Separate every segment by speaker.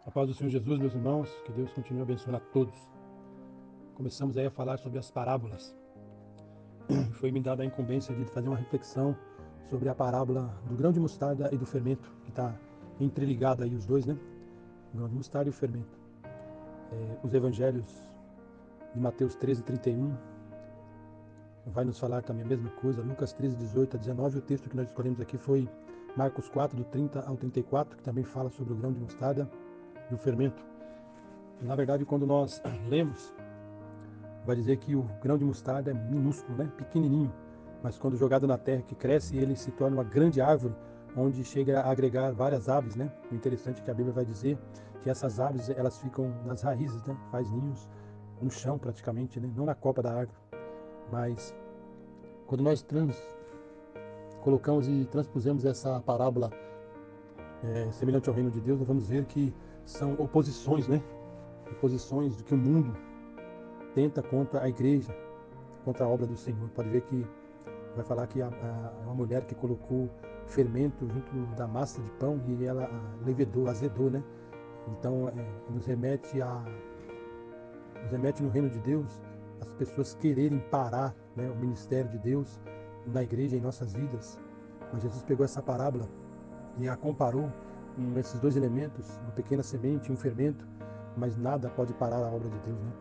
Speaker 1: A paz do Senhor Jesus, meus irmãos, que Deus continue abençoando a todos. Começamos aí a falar sobre as parábolas. Foi me dada a incumbência de fazer uma reflexão sobre a parábola do grão de mostarda e do fermento, que está entreligado aí os dois, né? O grão de mostarda e o fermento. Os evangelhos de Mateus 13:31 vai nos falar também a mesma coisa. Lucas 13:18 a 19. O texto que nós escolhemos aqui foi Marcos 4, do 30 ao 34, que também fala sobre o grão de mostarda e o fermento. Na verdade, quando nós lemos, vai dizer que o grão de mostarda é minúsculo, né? Pequenininho, mas quando jogado na terra que cresce, ele se torna uma grande árvore, onde chega a agregar várias aves, né? O interessante é que a Bíblia vai dizer que essas aves, elas ficam nas raízes, né? Faz ninhos no chão praticamente, né? Não na copa da árvore. Mas quando nós colocamos e transpusemos essa parábola semelhante ao reino de Deus, nós vamos ver que são oposições, né? Oposições do que o mundo tenta contra a igreja, contra a obra do Senhor. Pode ver que vai falar que é uma mulher que colocou fermento junto da massa de pão e ela levedou, azedou, né? Então nos remete no reino de Deus as pessoas quererem parar, né, o ministério de Deus na igreja, em nossas vidas. Mas Jesus pegou essa parábola e a comparou com esses dois elementos, uma pequena semente e um fermento, mas nada pode parar a obra de Deus, né?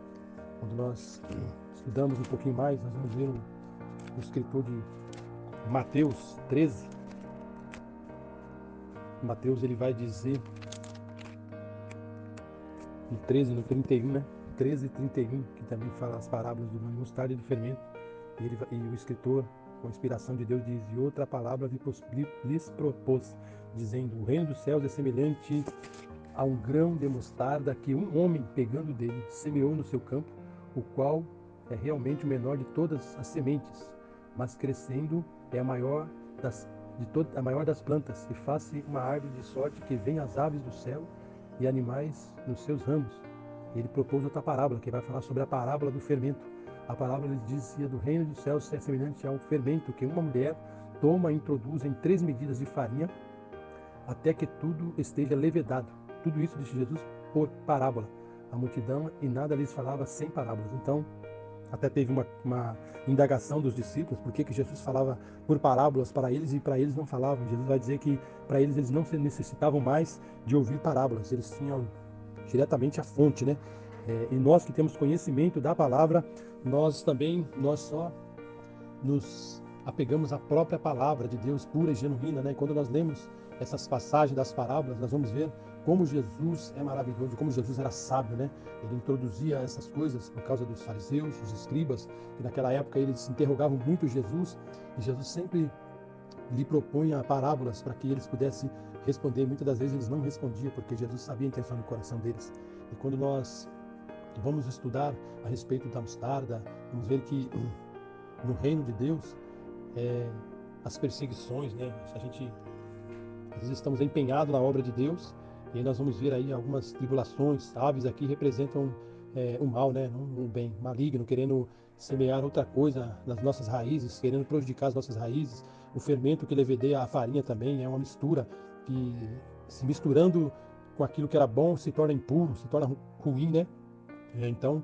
Speaker 1: Quando nós estudamos um pouquinho mais, nós vamos ver o escritor de Mateus 13. Mateus, ele vai dizer no 13, no 31, né? 13:31, que também fala as parábolas do mostarda e do fermento. E o escritor, com inspiração de Deus, diz: e outra palavra lhes propôs, dizendo: o reino dos céus é semelhante a um grão de mostarda que um homem, pegando dele, semeou no seu campo, o qual é realmente o menor de todas as sementes, mas crescendo é a maior das plantas, e faz-se uma árvore de sorte que vem as aves do céu e animais nos seus ramos. Ele propôs outra parábola, que vai falar sobre a parábola do fermento. A parábola lhes dizia do reino dos céus ser semelhante ao fermento que uma mulher toma e introduz em 3 medidas de farinha até que tudo esteja levedado. Tudo isso disse Jesus por parábola. A multidão e nada lhes falava sem parábolas. Então, até teve uma indagação dos discípulos, por que Jesus falava por parábolas para eles e para eles não falavam. Jesus vai dizer que para eles não se necessitavam mais de ouvir parábolas, eles tinham diretamente a fonte, né? E nós que temos conhecimento da palavra, nós só nos apegamos à própria palavra de Deus pura e genuína, né? Quando nós lemos essas passagens das parábolas, nós vamos ver como Jesus é maravilhoso, como Jesus era sábio, né? Ele introduzia essas coisas por causa dos fariseus, dos escribas, que naquela época eles interrogavam muito Jesus, e Jesus sempre lhe propunha parábolas para que eles pudessem responder. Muitas das vezes eles não respondiam, porque Jesus sabia a intenção do coração deles. E quando nós vamos estudar a respeito da mostarda, vamos ver que no reino de Deus, as perseguições, né? A gente às vezes estamos empenhados na obra de Deus, e aí nós vamos ver aí algumas tribulações. Aves aqui representam o mal, né? Não o bem, maligno, querendo semear outra coisa nas nossas raízes, querendo prejudicar as nossas raízes. O fermento que levedeia a farinha também é uma mistura que, se misturando com aquilo que era bom, se torna impuro, se torna ruim, né? Então,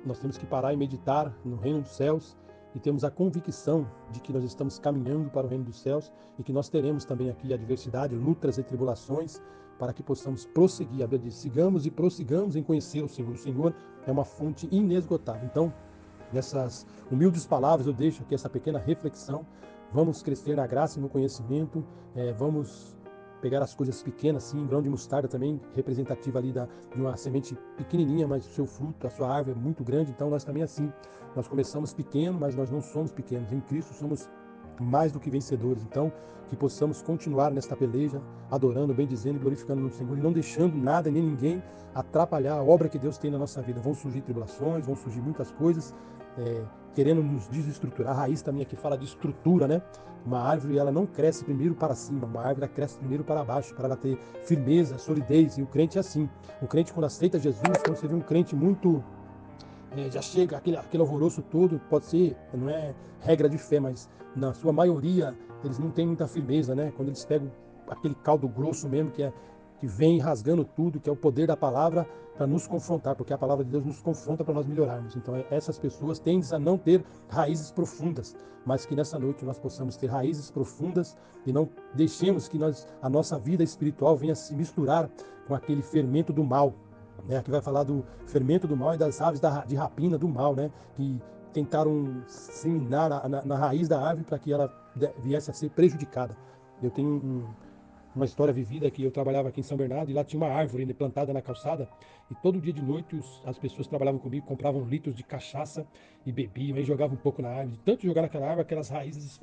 Speaker 1: nós temos que parar e meditar no reino dos céus e temos a convicção de que nós estamos caminhando para o reino dos céus e que nós teremos também aqui adversidade, lutas e tribulações para que possamos prosseguir. A Bíblia diz: sigamos e prossigamos em conhecer o Senhor. O Senhor é uma fonte inesgotável. Então, nessas humildes palavras, eu deixo aqui essa pequena reflexão. Vamos crescer na graça e no conhecimento, vamos pegar as coisas pequenas, assim, grão de mostarda também, representativa ali de uma semente pequenininha, mas o seu fruto, a sua árvore é muito grande. Então nós também assim, nós começamos pequeno, mas nós não somos pequenos. Em Cristo somos mais do que vencedores. Então, que possamos continuar nesta peleja, adorando, bendizendo e glorificando no Senhor, e não deixando nada nem ninguém atrapalhar a obra que Deus tem na nossa vida. Vão surgir tribulações, vão surgir muitas coisas, querendo nos desestruturar. A raiz também aqui fala de estrutura, né? Uma árvore, ela não cresce primeiro para cima, uma árvore ela cresce primeiro para baixo, para ela ter firmeza, solidez. E o crente é assim. O crente, quando aceita Jesus, quando você vê um crente muito já chega aquele alvoroço todo, pode ser, não é regra de fé, mas na sua maioria eles não têm muita firmeza, né? Quando eles pegam aquele caldo grosso mesmo, que vem rasgando tudo, que é o poder da palavra para nos confrontar, porque a palavra de Deus nos confronta para nós melhorarmos. Então, essas pessoas tendem a não ter raízes profundas, mas que nessa noite nós possamos ter raízes profundas e não deixemos que a nossa vida espiritual venha se misturar com aquele fermento do mal. Né? Aqui vai falar do fermento do mal e das aves de rapina do mal, né? Que tentaram seminar na raiz da árvore para que ela viesse a ser prejudicada. Eu tenho uma história vivida que eu trabalhava aqui em São Bernardo e lá tinha uma árvore, né, plantada na calçada e todo dia de noite as pessoas que trabalhavam comigo compravam litros de cachaça e bebiam e jogavam um pouco na árvore. De tanto jogar naquela árvore, aquelas raízes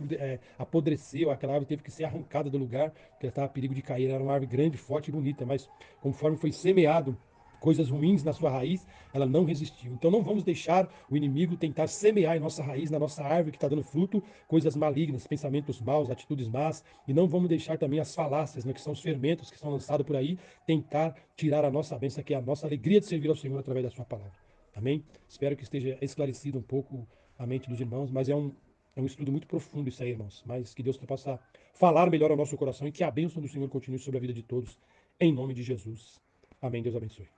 Speaker 1: apodreceu, aquela árvore teve que ser arrancada do lugar porque ela estava a perigo de cair. Era uma árvore grande, forte e bonita, mas conforme foi semeado coisas ruins na sua raiz, ela não resistiu. Então não vamos deixar o inimigo tentar semear em nossa raiz, na nossa árvore que está dando fruto, coisas malignas, pensamentos maus, atitudes más, e não vamos deixar também as falácias, né, que são os fermentos que são lançados por aí, tentar tirar a nossa bênção, que é a nossa alegria de servir ao Senhor através da sua palavra. Amém? Espero que esteja esclarecido um pouco a mente dos irmãos, mas é um estudo muito profundo isso aí, irmãos. Mas que Deus possa falar melhor ao nosso coração e que a bênção do Senhor continue sobre a vida de todos, em nome de Jesus. Amém. Deus abençoe.